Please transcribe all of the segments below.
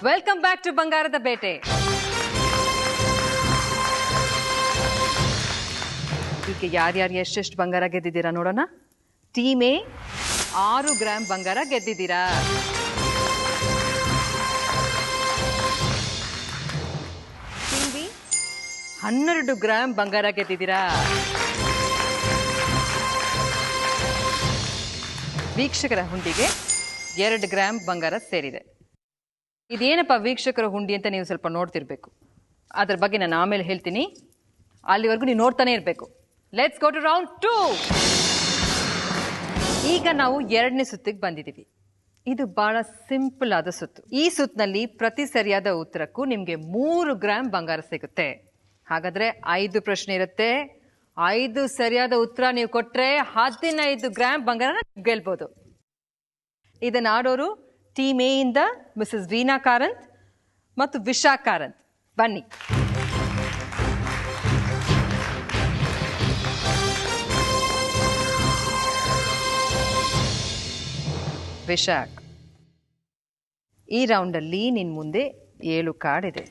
Welcome back to ಬಂಗಾರದ ಬೇಟೆ. ಈಗ ಯಾರ್ಯಾರು ಎಷ್ಟೆಷ್ಟು ಬಂಗಾರ ಗೆದ್ದಿದ್ದೀರಾ ನೋಡೋಣ. ಟೀಮ್ ಎ 6 ಗ್ರಾಮ್ ಬಂಗಾರ ಗೆದ್ದಿದ್ದೀರಾ. ಟೀಮ್ ಬಿ 12 ಗ್ರಾಮ್ ಬಂಗಾರ ಗೆದ್ದಿದ್ದೀರಾ. ವೀಕ್ಷಕರ ಹುಂಡಿಗೆ 2 ಗ್ರಾಮ್ ಬಂಗಾರ ಸೇರಿದೆ. ಇದೇನಪ್ಪ ವೀಕ್ಷಕರ ಹುಂಡಿ ಅಂತ ನೀವು ಸ್ವಲ್ಪ ನೋಡ್ತಿರ್ಬೇಕು. ಅದ್ರ ಬಗ್ಗೆ ನಾನು ಆಮೇಲೆ ಹೇಳ್ತೀನಿ. ಅಲ್ಲಿವರೆಗೂ ನೀವು ನೋಡ್ತಾನೆ ಇರಬೇಕು. Let's go to round 2. ಈಗ ನಾವು 2ನೇ ಸುತ್ತಿಗೆ ಬಂದಿದ್ದೀವಿ. ಇದು ಬಹಳ ಸಿಂಪಲ್ ಆದ ಸುತ್ತು. ಈ ಸುತ್ತಿನಲ್ಲಿ ಪ್ರತಿ ಸರಿಯಾದ ಉತ್ತರಕ್ಕೂ ನಿಮಗೆ 3 ಗ್ರಾಮ್ ಬಂಗಾರ ಸಿಗುತ್ತೆ. ಹಾಗಾದ್ರೆ 5 ಪ್ರಶ್ನೆ ಇರುತ್ತೆ. 5 ಸರಿಯಾದ ಉತ್ತರ ನೀವು ಕೊಟ್ರೆ 15 ಗ್ರಾಮ್ ಬಂಗಾರ ಗೆಲ್ಬಹುದು. ಇದನ್ನ ಆಡೋರು ಟೀಮ್ ಎ ಇಂದ ಮಿಸಸ್ ವೀಣಾ ಕಾರಂತ್ ಮತ್ತು ವಿಶಾಖ್ ಕಾರಂತ್. ಬನ್ನಿ. ವಿಶಾಖ್, ಈ ರೌಂಡಲ್ಲಿ ನಿನ್ನ ಮುಂದೆ 7 ಕಾರ್ಡ್ ಇದೆ.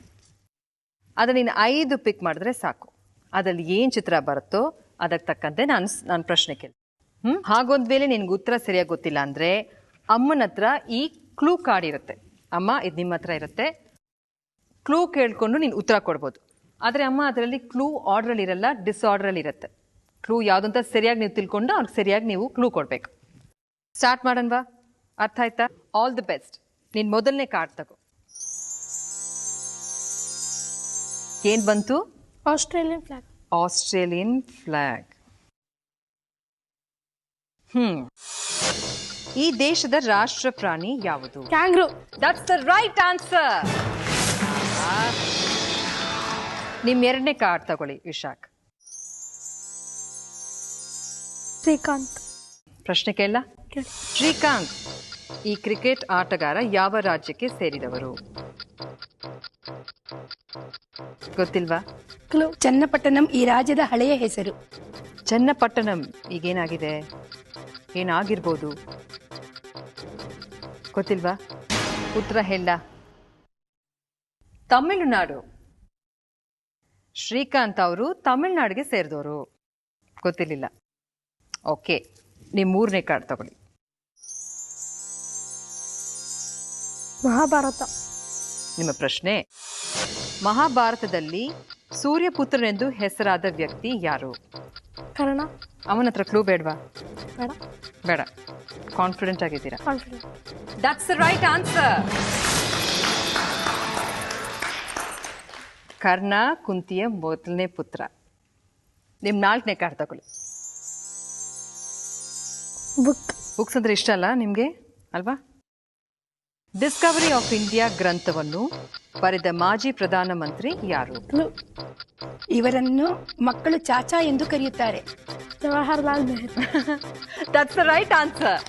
ಅದನ್ನು ನೀನು 5 ಪಿಕ್ ಮಾಡಿದ್ರೆ ಸಾಕು. ಅದರಲ್ಲಿ ಏನು ಚಿತ್ರ ಬರುತ್ತೋ ಅದಕ್ಕೆ ತಕ್ಕಂತೆ ನಾನು ಪ್ರಶ್ನೆ ಕೇಳ್ತೀನಿ. ಹಾಗೊಂದ್ ವೇಳೆ ನಿನ್ಗೆ ಉತ್ತರ ಸರಿಯಾಗಿ ಗೊತ್ತಿಲ್ಲ ಅಂದರೆ ಅಮ್ಮನ ಹತ್ರ ಈ ಕ್ಲೂ ಕಾರ್ಡ್ ಇರುತ್ತೆ. ಅಮ್ಮ, ಇದು ನಿಮ್ಮ ಹತ್ರ ಇರುತ್ತೆ. ಕ್ಲೂ ಕೇಳ್ಕೊಂಡು ನೀನು ಉತ್ತರ ಕೊಡ್ಬೋದು. ಆದರೆ ಅಮ್ಮ ಅದರಲ್ಲಿ ಕ್ಲೂ ಆರ್ಡ್ರಲ್ಲಿ ಇರಲ್ಲ, ಡಿಸಾರ್ಡ್ರಲ್ಲಿ ಇರುತ್ತೆ. ಕ್ಲೂ ಯಾವುದಂತ ಸರಿಯಾಗಿ ನೀವು ತಿಳ್ಕೊಂಡು ಅವ್ರಿಗೆ ಸರಿಯಾಗಿ ನೀವು ಕ್ಲೂ ಕೊಡಬೇಕು. ಸ್ಟಾರ್ಟ್ ಮಾಡೋಣವಾ? ಅರ್ಥ ಆಯ್ತಾ? All the best. ನೀನು ಮೊದಲನೇ ಕಾರ್ಡ್ ತಗೋ. ಏನು ಬಂತು? Australian flag. Australian flag. ಈ ದೇಶದ ರಾಷ್ಟ್ರ ಪ್ರಾಣಿ ಯಾವುದು? ಕ್ಯಾಂಗ್ರೂ. That's the right answer. ನಿಮ್ಮ 2ನೇ ಕಾರ್ಡ್ ತಗೊಳ್ಳಿ ವಿಶಾಖ್. ಶ್ರೀಕಾಂತ್. ಪ್ರಶ್ನೆ ಕೇಳ. ಶ್ರೀಕಾಂತ್ ಈ ಕ್ರಿಕೆಟ್ ಆಟಗಾರ ಯಾವ ರಾಜ್ಯಕ್ಕೆ ಸೇರಿದವರು? ಗೊತ್ತಿಲ್ವಾ? ಚನ್ನಪಟ್ಟಣಂ ಈ ರಾಜ್ಯದ ಹಳೆಯ ಹೆಸರು. ಚನ್ನಪಟ್ಟಣಂ ಈಗೇನಾಗಿದೆ? ಏನಾಗಿರ್ಬೋದು? ಗೊತ್ತಿಲ್ವಾ? ಉತ್ತರ ಹೇಳ. ತಮಿಳುನಾಡು. ಶ್ರೀಕಾಂತ್ ಅವರು ತಮಿಳುನಾಡಿಗೆ ಸೇರಿದವರು. ಗೊತ್ತಿರಲಿಲ್ಲ. ಓಕೆ, ನೀವು 3ನೇ ಕಾರ್ಡ್ ತಗೊಳ್ಳಿ. ಮಹಾಭಾರತ. ನಿಮ್ಮ ಪ್ರಶ್ನೆ: ಮಹಾಭಾರತದಲ್ಲಿ ಸೂರ್ಯಪುತ್ರನೆಂದು ಹೆಸರಾದ ವ್ಯಕ್ತಿ ಯಾರು? ಕರ್ಣ. ಅವನ ಹತ್ರ ಕ್ಲೂ ಬೇಡವಾ? ಬೇಡ. ಬೇಡ, ಕಾನ್ಫಿಡೆಂಟ್ ಆಗಿದ್ದೀರಾ? Confident. That's the right answer. Karna ಕುಂತಿಯ ಮೊದಲನೇ ಪುತ್ರ. ನಿಮ್ಮ 4ನೇ ಕಾರ್ಡ್ ತಗೊಳ್ಳಿ. ಬುಕ್ಸ್ ಅಂದ್ರೆ ಇಷ್ಟ ಅಲ್ಲ ನಿಮಗೆ ಅಲ್ವಾ? ಡಿಸ್ಕವರಿ ಆಫ್ ಇಂಡಿಯಾ ಗ್ರಂಥವನ್ನು ಬರೆದ ಮಾಜಿ ಪ್ರಧಾನಮಂತ್ರಿ ಯಾರು? ಇವರನ್ನು ಮಕ್ಕಳು ಚಾಚಾ ಎಂದು ಕರೆಯುತ್ತಾರೆ. Jawaharlal Nehru. That's the right answer.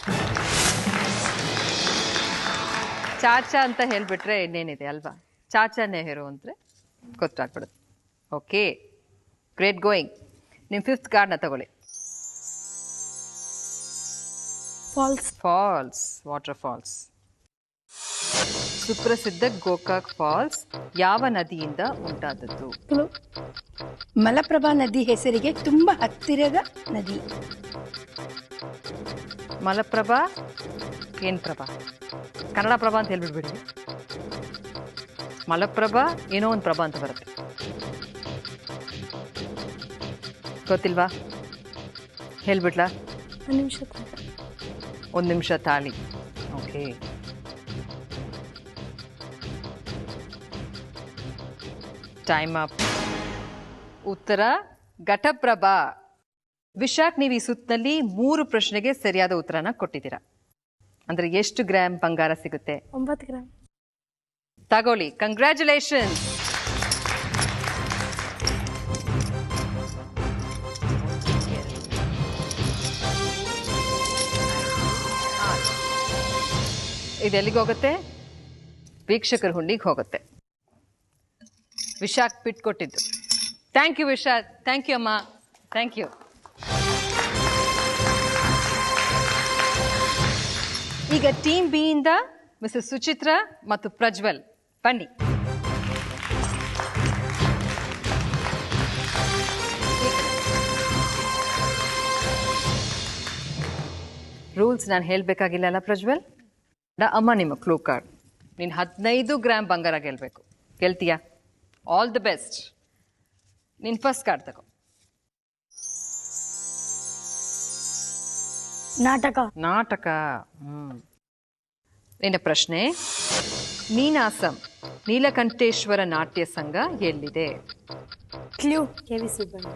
ಚಾಚಾ ಅಂತ ಹೇಳ್ಬಿಟ್ರೆ ಇನ್ನೇನಿದೆ ಅಲ್ವಾ? ಚಾಚಾ ನೆಹರು ಅಂದ್ರೆ ಗೊತ್ತಾಗ್ಬಿಡುತ್ತೆ. Okay, great going. ನಿಮ್ಮ 5th ಕಾರ್ಡ್ನ ತಗೊಳ್ಳಿ. ಫಾಲ್ಸ್. Falls, water falls. ಸುಪ್ರಸಿದ್ಧ ಗೋಕಾಕ್ ಫಾಲ್ಸ್ ಯಾವ ನದಿಯಿಂದ ಉಂಟಾದದ್ದು? ಮಲಪ್ರಭಾ ನದಿ ಹೆಸರಿಗೆ ತುಂಬಾ ಹತ್ತಿರದ ನದಿ. ಮಲಪ್ರಭಾ ಏನ್ ಪ್ರಭಾ? ಕನ್ನಡ ಪ್ರಭಾ ಅಂತ ಹೇಳ್ಬಿಡ್ಬೇಡಿ. ಮಲಪ್ರಭಾ ಏನೋ ಒಂದು ಪ್ರಭಾ ಅಂತ ಬರುತ್ತೆ. ಗೊತ್ತಿಲ್ವಾ? ಹೇಳ್ಬಿಡ್ಲಾ? 1 ನಿಮಿಷ ತಾಳಿ. Okay, time up. ಉತ್ತರ ಘಟಪ್ರಭಾ. ವಿಶಾಖ್, ನೀವು ಈ ಸುತ್ತಿನಲ್ಲಿ 3 ಪ್ರಶ್ನೆಗೆ ಸರಿಯಾದ ಉತ್ತರನ ಕೊಟ್ಟಿದ್ದೀರಾ. ಅಂದ್ರೆ ಎಷ್ಟು ಗ್ರಾಮ್ ಬಂಗಾರ ಸಿಗುತ್ತೆ? 9 ಗ್ರಾಮ್. ತಗೊಳ್ಳಿ, ಕಂಗ್ರ್ಯಾಚುಲೇಷನ್. ಇದೆಲ್ಲಿಗೆ ಹೋಗುತ್ತೆ? ವೀಕ್ಷಕರ ಹುಂಡಿಗೆ ಹೋಗುತ್ತೆ. ವಿಶಾಖ್ ಪಿಟ್ ಕೊಟ್ಟಿದ್ದು. Thank you Vishakh. Thank you ಅಮ್ಮ. Thank you. ಈಗ ಟೀಮ್ ಬಿ ಇಂದ ಮಿಸಸ್ ಸುಚಿತ್ರಾ ಮತ್ತು ಪ್ರಜ್ವಲ್ ಬನ್ನಿ. ರೂಲ್ಸ್ ನಾನು ಹೇಳಬೇಕಾಗಿಲ್ಲ ಅಲ್ಲ ಪ್ರಜ್ವಲ್? ಅಮ್ಮ ನಿಮ್ಮ ಕ್ಲೂ ಕಾರ್ಡ್. ನೀನು 15 ಗ್ರಾಮ್ ಬಂಗಾರ ಗೆಲ್ಬೇಕು. ಗೆಲ್ತೀಯಾ? All the best. ನೀನು ಫಸ್ಟ್ ಕಾರ್ಡ್ ತಗೋ. ನಾಟಕ. ನಿನ್ನ ಪ್ರಶ್ನೆ, ನೀನಾಸಂ ನೀಲಕಂಠೇಶ್ವರ ನಾಟ್ಯ ಸಂಘ ಎಲ್ಲಿದೆ? Clue KV Subbanna.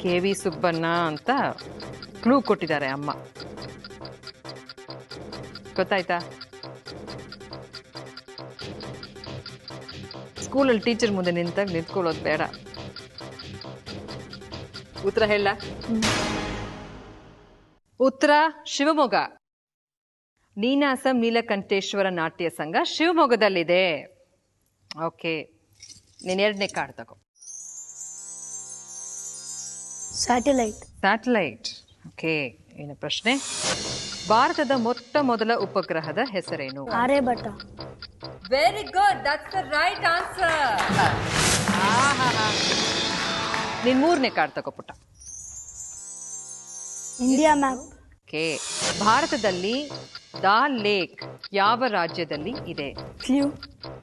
KV Subbanna ಅಂತ ಕ್ಲೂ ಕೊಟ್ಟಿದ್ದಾರೆ ಅಮ್ಮ. ಗೊತ್ತಾಯ್ತಾ? ಸ್ಕೂಲಲ್ಲಿ ಟೀಚರ್ ಮುಂದೆ ನಿಂತಾಗ ನಿಂತ್ಕೊಳ್ಳೋದು ಬೇಡ. ಉತ್ತರ ಹೇಳ? ಉತ್ತರ ಶಿವಮೊಗ್ಗ. ನೀನಾಸಂ ನೀಲಕಂಠೇಶ್ವರ ನಾಟ್ಯ ಸಂಘ ಶಿವಮೊಗ್ಗದಲ್ಲಿದೆ. ಓಕೆ, ನೀನು 2ನೇ ಕಾರ್ಡ್ ತಗೋ. ಸ್ಯಾಟಲೈಟ್. ಓಕೆ, ಏನು ಪ್ರಶ್ನೆ? ಭಾರತದ ಮೊದಲ ಉಪಗ್ರಹದ ಹೆಸರೇನು? Aryabhata. Very good, that's the right answer. ನೀನ್ 3ನೇ ಕಾರ್ಡ್ ತಗೋ ಪುಟ್ಟ. India map. ಓಕೆ, ಭಾರತದಲ್ಲಿ ದಾಲ್ ಲೇಕ್ ಯಾವ ರಾಜ್ಯದಲ್ಲಿ ಇದೆ? ಕ್ಲೂ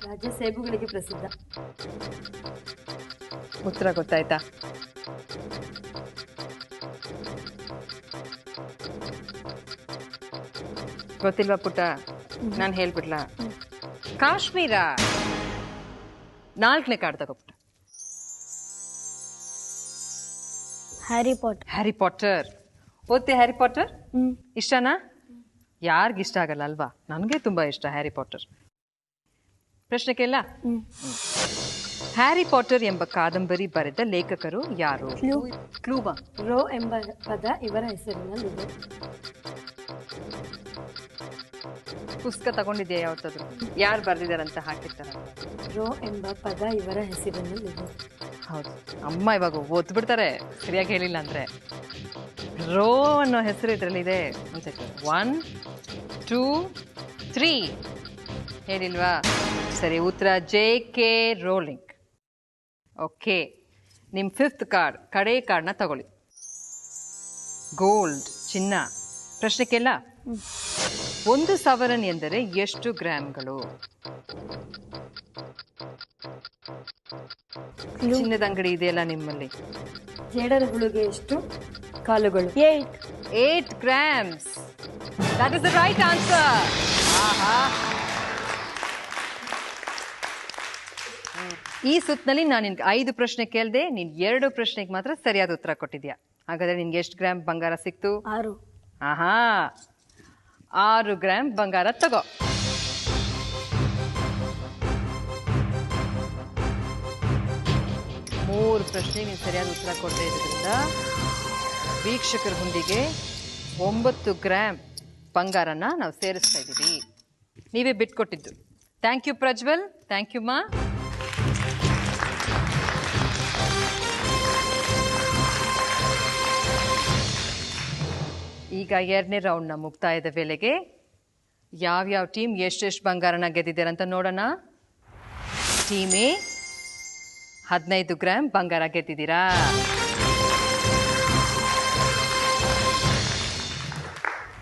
ರಾಜ್ಯ ಸೇಬುಗಳಿಗೆ ಪ್ರಸಿದ್ಧ. ಉತ್ತರ ಗೊತ್ತಾಯ್ತಾ? ಗೊತ್ತಿಲ್ವಾ ಪುಟ್ಟ? ನಾನು ಹೇಳ್ಬಿಡ್ಲ? ಕಾಶ್ಮೀರ. 4ನೇ ಕಾರ್ಡ್ ತಗೋ ಪುಟ್ಟ. Harry Potter. ಓದ್ತೆ ಹ್ಯಾರಿ ಪಾಟರ್? ಇಷ್ಟನಾ? ಯಾರಿಗಿಷ್ಟ ಆಗಲ್ಲ ಅಲ್ವಾ? ನನಗೆ ತುಂಬಾ ಇಷ್ಟ ಹ್ಯಾರಿ ಪಾಟರ್. ಪ್ರಶ್ನೆ ಕೇಳ? ಹ್ಯಾರಿ ಪಾಟರ್ ಎಂಬ ಕಾದಂಬರಿ ಬರೆದ ಲೇಖಕರು ಯಾರು? ಕ್ಲೂಬಾ. ರೋ ಎಂಬ ಪದ ಇವರ ಹೆಸರಿನಲ್ಲಿದೆ. ಪುಸ್ತಕ ತಗೊಂಡಿದ್ಯಾ ಯಾವತ್ತಾದ್ರು? ಯಾರು ಬರ್ದಿದಾರಂತ ಹಾಕಿರ್ತಾರ? ರೋ ಎಂಬ ಪದ ಇವರ ಹೆಸರಿನಲ್ಲಿದೆ. ಹೌದು, ಅಮ್ಮ ಇವಾಗ ಓದ್ ಬಿಡ್ತಾರೆ ಸರಿಯಾಗಿ ಹೇಳಿಲ್ಲ ಅಂದ್ರೆ. ರೋ ಅನ್ನೋ ಹೆಸರು ಇದರಲ್ಲಿದೆ ಅಂತ. 1 2 3 ಹೇಳಿಲ್ವಾ? ಸರಿ, ಉತ್ತರ JK ರೋಲಿಂಗ್. ಓಕೆ, ನಿಮ್ಮ 5th ಕಾರ್ಡ್, ಕಡೆ ಕಾರ್ಡ್ನ ತಗೊಳ್ಳಿ. ಗೋಲ್ಡ್, ಚಿನ್ನ. ಪ್ರಶ್ನೆ ಕೇಳ? 1 ಸವರನ್ ಎಂದರೆ ಎಷ್ಟು ಗ್ರಾಮ್ಗಳು? ಚಿನ್ನದ ಅಂಗಡಿ ಇದೆಯಲ್ಲ ನಿಮ್ಮಲ್ಲಿ. ಜೇಡರ ಹುಳುಗೆ ಎಷ್ಟು ಕಾಲುಗಳು? 8 grams. That is the right answer. ಈ ಸುತ್ತಿನಲ್ಲಿ ನಾನು ನಿನ್ಗೆ 5 ಪ್ರಶ್ನೆ ಕೇಳಿದೆ. ನೀನು 2 ಪ್ರಶ್ನೆಗೆ ಮಾತ್ರ ಸರಿಯಾದ ಉತ್ತರ ಕೊಟ್ಟಿದ್ಯಾ. ಹಾಗಾದ್ರೆ ನಿನ್ಗೆ ಎಷ್ಟು ಗ್ರಾಮ್ ಬಂಗಾರ ಸಿಕ್ತು? 6. 6 ಗ್ರಾಮ್ ಬಂಗಾರ ತಗೋ. ಮೂರು ಪ್ರಶ್ನೆ ನೀವು ಸರಿಯಾದ ಉತ್ತರ ಕೊಟ್ಟೇ ಇರೋದ್ರಿಂದ ವೀಕ್ಷಕರ ಹುಂಡಿಗೆ 9 ಗ್ರಾಮ್ ಬಂಗಾರನ ನಾವು ಸೇರಿಸ್ತಾ ಇದ್ದೀವಿ. ನೀವೇ ಬಿಟ್ಕೊಟ್ಟಿದ್ದು. Thank you Prajwal. Thank you ಮಾ. ಈಗ 2ನೇ ರೌಂಡ್ನ ಮುಕ್ತಾಯದ ವೇಳೆಗೆ ಯಾವ್ಯಾವ ಟೀಮ್ ಎಷ್ಟೆಷ್ಟು ಬಂಗಾರನ ಗೆದ್ದಿದ್ದಾರೆ ಅಂತ ನೋಡೋಣ. ಟೀಮ್ ಎ 15 ಗ್ರಾಮ್ ಬಂಗಾರ ಗೆದ್ದಿದ್ದೀರಾ.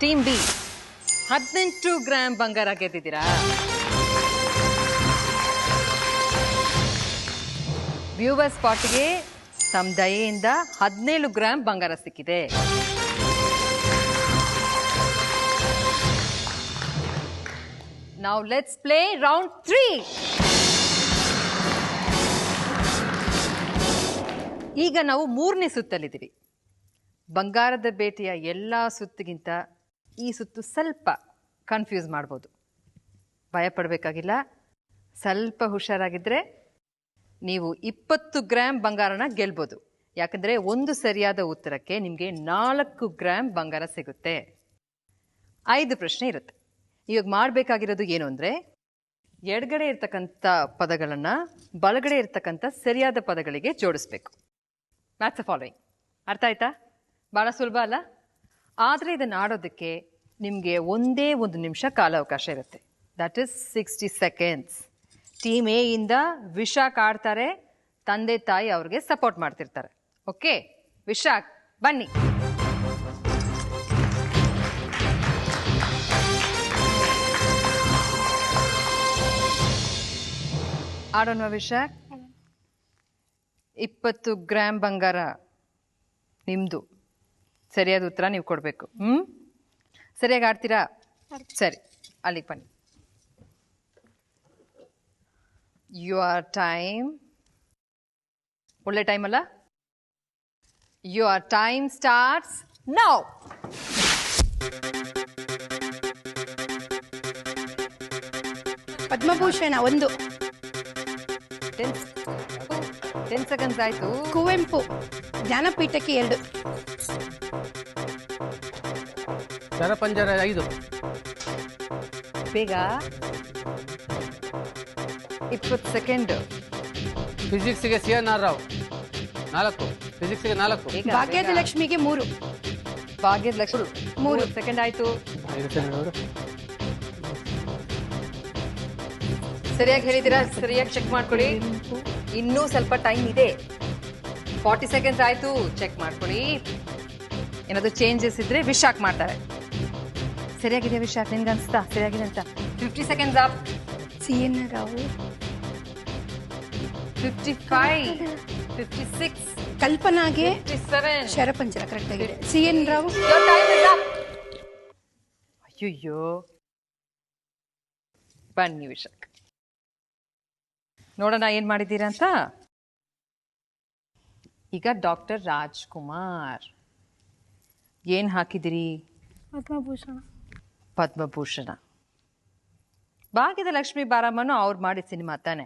ಟೀಮ್ ಬಿ 18 ಗ್ರಾಮ್ ಬಂಗಾರ ಗೆದ್ದಿದ್ದೀರಾ. ವ್ಯೂವರ್ ಸ್ಪಾಟ್ಗೆ ತಮ್ಮ ದಯೆಯಿಂದ 17 ಗ್ರಾಮ್ ಬಂಗಾರ ಸಿಕ್ಕಿದೆ. Now let's play round 3. ಈಗ ನಾವು 3ನೇ ಸುತ್ತಲ್ಲಿದ್ದೀವಿ. ಬಂಗಾರದ ಬೇಟೆಯ ಎಲ್ಲ ಸುತ್ತಿಗಿಂತ ಈ ಸುತ್ತು ಸ್ವಲ್ಪ ಕನ್ಫ್ಯೂಸ್ ಮಾಡ್ಬೋದು. ಭಯಪಡಬೇಕಾಗಿಲ್ಲ. ಸ್ವಲ್ಪ ಹುಷಾರಾಗಿದ್ದರೆ ನೀವು 20 ಗ್ರಾಮ್ ಬಂಗಾರನ ಗೆಲ್ಬೋದು. ಯಾಕಂದರೆ ಒಂದು ಸರಿಯಾದ ಉತ್ತರಕ್ಕೆ ನಿಮಗೆ 4 ಗ್ರಾಮ್ ಬಂಗಾರ ಸಿಗುತ್ತೆ. 5 ಪ್ರಶ್ನೆ ಇರುತ್ತೆ. ಇವಾಗ ಮಾಡಬೇಕಾಗಿರೋದು ಏನು ಅಂದರೆ, ಎಡಗಡೆ ಇರ್ತಕ್ಕಂಥ ಪದಗಳನ್ನು ಬಲಗಡೆ ಇರ್ತಕ್ಕಂಥ ಸರಿಯಾದ ಪದಗಳಿಗೆ ಜೋಡಿಸ್ಬೇಕು. Maths following. ಅರ್ಥ ಆಯ್ತಾ? ಭಾಳ ಸುಲಭ ಅಲ್ಲ? ಆದರೆ ಇದನ್ನು ಆಡೋದಕ್ಕೆ ನಿಮಗೆ ಒಂದೇ 1 ನಿಮಿಷ ಕಾಲಾವಕಾಶ ಇರುತ್ತೆ. That is 60 seconds. Team A ಇಂದ ವಿಶಾಖ್ ಆಡ್ತಾರೆ, ತಂದೆ ತಾಯಿ ಅವ್ರಿಗೆ ಸಪೋರ್ಟ್ ಮಾಡ್ತಿರ್ತಾರೆ. ಓಕೆ, ವಿಶಾಖ್ ಬನ್ನಿ. ಆಡೋಣ ವಿಶಾಖ್. 20 ಗ್ರಾಮ್ ಬಂಗಾರ ನಿಮ್ಮದು. ಸರಿಯಾದ ಉತ್ತರ ನೀವು ಕೊಡಬೇಕು. ಸರಿಯಾಗಿ ಆಡ್ತೀರಾ? ಸರಿ, ಅಲ್ಲಿಗೆ ಬನ್ನಿ. Your time. ಒಳ್ಳೆ ಟೈಮ್ ಅಲ್ಲ? Your time starts now. Padma Bhushan 1. 10 seconds ಆಯ್ತು. ಕುವೆಂಪು ಜ್ಞಾನಪೀಠಕ್ಕೆ 2. ಶರಪಂಜರ 5. ಬೇಗ. 20 ಸೆಕೆಂಡ್. ಫಿಸಿಕ್ಸ್ಗೆ CNR ರಾವ್ 4. ಫಿಸಿಕ್ಸ್ಗೆ 4. ಭಾಗ್ಯದ ಲಕ್ಷ್ಮಿಗೆ 3. ಭಾಗ್ಯದ ಲಕ್ಷ್ಮಿ 3 ಸೆಕೆಂಡ್ ಆಯ್ತು. ಸರಿಯಾಗಿ ಹೇಳಿದ್ದೀರಾ? ಸರಿಯಾಗಿ ಚೆಕ್ ಮಾಡ್ಕೊಳ್ಳಿ. ಇನ್ನೂ ಸ್ವಲ್ಪ ಟೈಮ್ ಇದೆ. 40 ಸೆಕೆಂಡ್ಸ್ ಆಯ್ತು. ಚೆಕ್ ಮಾಡ್ಕೊಳ್ಳಿ. ಏನಾದ್ರು ಚೇಂಜಸ್ ಇದ್ರೆ ವಿಶಾಖ್ ಮಾಡ್ತಾರೆ. ಸರಿಯಾಗಿದೆ ವಿಶಾಖ್, ನಿನ್ಗೆ ಅನ್ಸ್ತಾ ಸರಿಯಾಗಿದೆ ಅಂತ? 50 ಸೆಕೆಂಡ್ಸ್ ಅಪ್. CN ರಾವ್ 55, 56, ಕಲ್ಪನಾಗೆ 57. ಶರಪಂಜರ ಕರೆಕ್ಟ್ ಆಗಿದೆ. CN Rao. Your time is up. ಅಯ್ಯೋ, ಬನ್ನಿ ವಿಶಾಖ್, ನೋಡೋಣ ಏನ್ ಮಾಡಿದ್ದೀರಾ ಅಂತ. ಈಗ ಡಾಕ್ಟರ್ ರಾಜ್ಕುಮಾರ್ ಏನ್ ಹಾಕಿದಿರಿ? ಪದ್ಮಭೂಷಣ. ಪದ್ಮಭೂಷಣ. ಭಾಗ್ಯದ ಲಕ್ಷ್ಮಿ ಬಾರಮ್ಮನು ಅವ್ರು ಮಾಡಿದ ಸಿನಿಮಾ ತಾನೆ.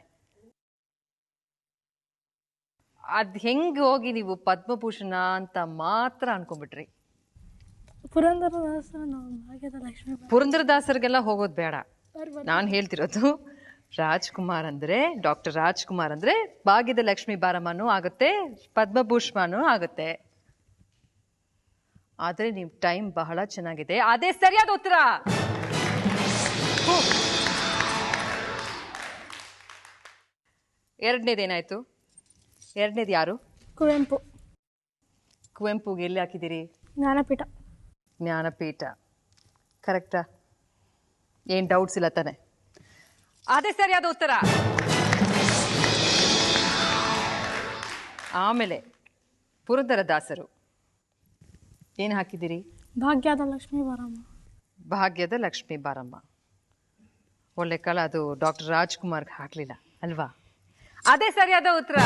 ಅದ್ ಹೆಂಗ್ ಹೋಗಿ ನೀವು ಪದ್ಮಭೂಷಣ ಅಂತ ಮಾತ್ರ ಅನ್ಕೊಂಡ್ಬಿಟ್ರಿ? ಪುರಂದರದಾಸರಿಗೆಲ್ಲ ಹೋಗೋದು ಬೇಡ. ನಾನು ಹೇಳ್ತಿರೋದು ರಾಜ್ಕುಮಾರ್ ಅಂದ್ರೆ, ಡಾಕ್ಟರ್ ರಾಜ್ಕುಮಾರ್ ಅಂದ್ರೆ ಭಾಗ್ಯದ ಲಕ್ಷ್ಮಿ ಬಾರಮ್ಮನೂ ಆಗುತ್ತೆ, ಪದ್ಮಭೂಷಣನೂ ಆಗುತ್ತೆ. ಆದ್ರೆ ನಿಮ್ ಟೈಮ್ ಬಹಳ ಚೆನ್ನಾಗಿದೆ. ಅದೇ ಸರಿಯಾದ ಉತ್ತರ. ಎರಡನೇದೇನಾಯ್ತು? ಎರಡನೇದು ಯಾರು? ಕುವೆಂಪು. ಕುವೆಂಪುಗೆ ಎಲ್ಲಿ ಹಾಕಿದಿರಿ? ಜ್ಞಾನಪೀಠ. ಜ್ಞಾನಪೀಠ ಕರೆಕ್ಟಾ? ಏನ್ ಡೌಟ್ಸ್ ಇಲ್ಲ ತಾನೆ? ಅದೇ ಸರಿಯಾದ ಉತ್ತರ. ಆಮೇಲೆ ಪುರಂದರದಾಸರು ಏನ್ ಹಾಕಿದಿರಿ? ಭಾಗ್ಯದ ಲಕ್ಷ್ಮಿ ಬಾರಮ್ಮ. ಭಾಗ್ಯದ ಲಕ್ಷ್ಮಿ ಬಾರಮ್ಮ. ಒಳ್ಳೆ ಕಾಲ. ಅದು ಡಾಕ್ಟರ್ ರಾಜ್ಕುಮಾರ್ಗೆ ಹಾಕ್ಲಿಲ್ಲ ಅಲ್ವಾ? ಅದೇ ಸರಿಯಾದ ಉತ್ತರ.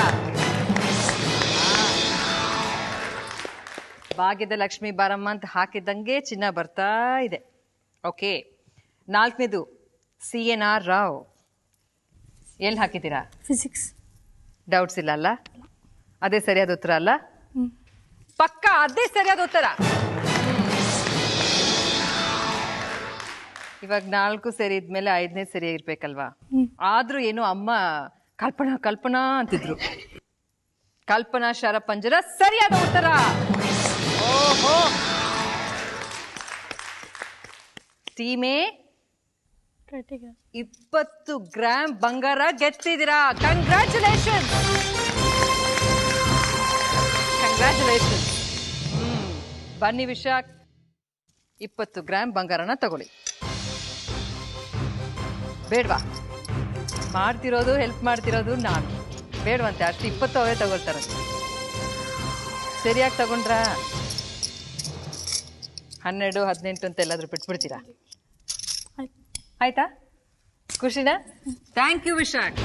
ಭಾಗ್ಯದ ಲಕ್ಷ್ಮಿ ಬಾರಮ್ಮ ಅಂತ ಹಾಕಿದಂಗೆ ಚಿನ್ನ ಬರ್ತಾ ಇದೆ. ಓಕೆ, 4ನೇದು CNR ರಾವ್. ಎಲ್ಲಿ ಹಾಕಿದ್ದೀರಾ? ಫಿಸಿಕ್ಸ್. ಡೌಟ್ಸ್ ಇಲ್ಲ ಅಲ್ಲ? ಅದೇ ಸರಿಯಾದ ಉತ್ತರ ಅಲ್ಲ? ಪಕ್ಕ ಅದೇ ಸರಿಯಾದ ಉತ್ತರ. ಇವಾಗ 4 ಸರಿ ಇದ್ಮೇಲೆ 5ನೇ ಸರಿ ಇರ್ಬೇಕಲ್ವಾ? ಆದ್ರೂ ಏನು ಅಮ್ಮ ಕಲ್ಪನಾ ಕಲ್ಪನಾ ಅಂತಿದ್ರು. ಕಲ್ಪನಾ ಶರಪಂಜರ ಸರಿಯಾದ ಉತ್ತರ. ಓಹೋ, ಟೀಮೇ 20 ಗ್ರಾಮ್ ಬಂಗಾರ ಗೆದ್ದಿದ್ದೀರಾ. Congratulation, congratulation. ಬನ್ನಿ ವಿಶಾಖ್, 20 ಗ್ರಾಮ್ ಬಂಗಾರನ ತಗೊಳ್ಳಿ. ಬೇಡ್ವಾ? ಮಾಡ್ತಿರೋದು, ಹೆಲ್ಪ್ ಮಾಡ್ತಿರೋದು ನಾನು. ಬೇಡವಂತೆ, ಅಷ್ಟು 20 ಅವರೇ ತಗೊಳ್ತಾರೆ. ಸರಿಯಾಗಿ ತಗೊಂಡ್ರ? 12, 18 ಅಂತ ಎಲ್ಲಾದ್ರೂ ಬಿಟ್ಬಿಡ್ತೀರಾ? ಆಯ್ತಾ? ಖುಷಿನಾ? Thank you Vishakh.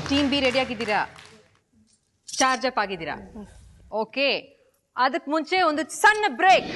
Team B ready ಆಗಿದ್ದೀರಾ? ಚಾರ್ಜ್ ಅಪ್ ಆಗಿದ್ದೀರಾ? ಓಕೆ, ಅದಕ್ಕೆ ಮುಂಚೆ ಒಂದು ಸಣ್ಣ ಬ್ರೇಕ್.